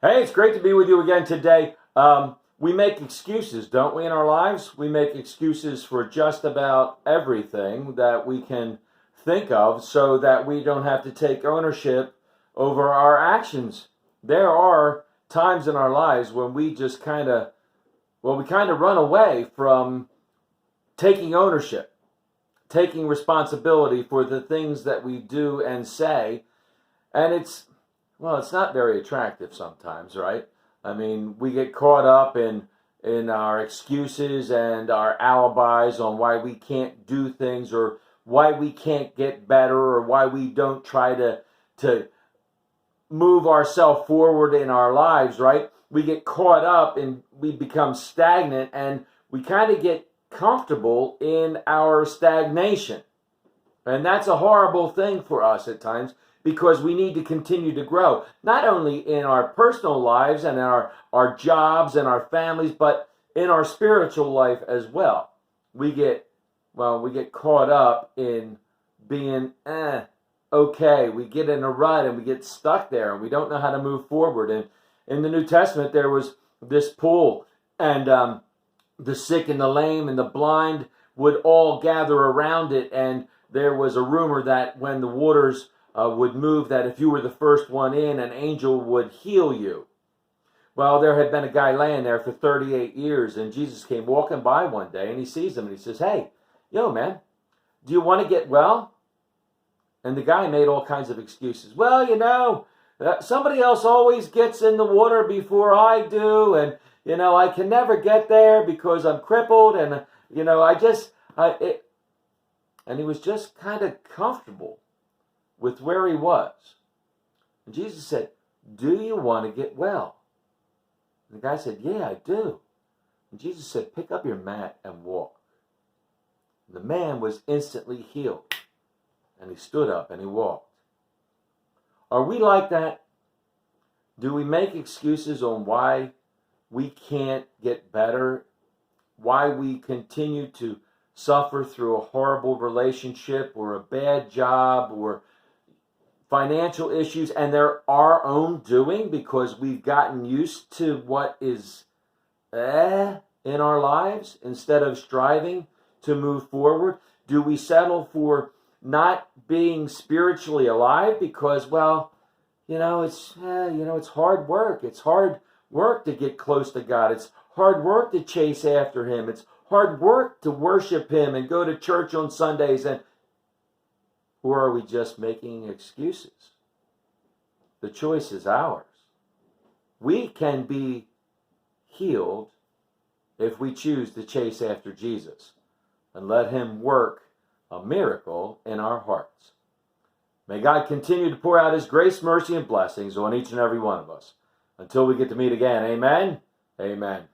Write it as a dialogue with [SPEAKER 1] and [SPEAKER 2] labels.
[SPEAKER 1] Hey, it's great to be with you again today. We make excuses, don't we, in our lives? We make excuses for just about everything that we can think of so that we don't have to take ownership over our actions. There are times in our lives when we just we kind of run away from taking ownership, taking responsibility for the things that we do and say. And it's not very attractive sometimes, right? I mean, we get caught up in our excuses and our alibis on why we can't do things or why we can't get better or why we don't try to move ourselves forward in our lives, right? We get caught up and we become stagnant and we kind of get comfortable in our stagnation. And that's a horrible thing for us at times because we need to continue to grow, not only in our personal lives and our jobs and our families, but in our spiritual life as well. We get caught up in being okay. We get in a rut and we get stuck there and we don't know how to move forward. And in the New Testament, there was this pool, and the sick and the lame and the blind would all gather around it, and there was a rumor that when the waters would move, that if you were the first one in, an angel would heal you. Well, there had been a guy laying there for 38 years, and Jesus came walking by one day, and he sees him, and he says, "Hey, yo, man, do you want to get well?" And the guy made all kinds of excuses. "Well, somebody else always gets in the water before I do, and, I can never get there because I'm crippled, and, and he was just kind of comfortable with where he was. And Jesus said, "Do you want to get well?" And the guy said, "Yeah, I do." And Jesus said, "Pick up your mat and walk." And the man was instantly healed. And he stood up and he walked. Are we like that? Do we make excuses on why we can't get better? Why we continue to suffer through a horrible relationship or a bad job or financial issues, and they're our own doing because we've gotten used to what is in our lives instead of striving to move forward? Do we settle for not being spiritually alive because, it's hard work. It's hard work to get close to God. It's hard work to chase after Him. It's hard work to worship Him and go to church on Sundays. Or are we just making excuses? The choice is ours. We can be healed if we choose to chase after Jesus and let Him work a miracle in our hearts. May God continue to pour out His grace, mercy, and blessings on each and every one of us. Until we get to meet again, amen, amen.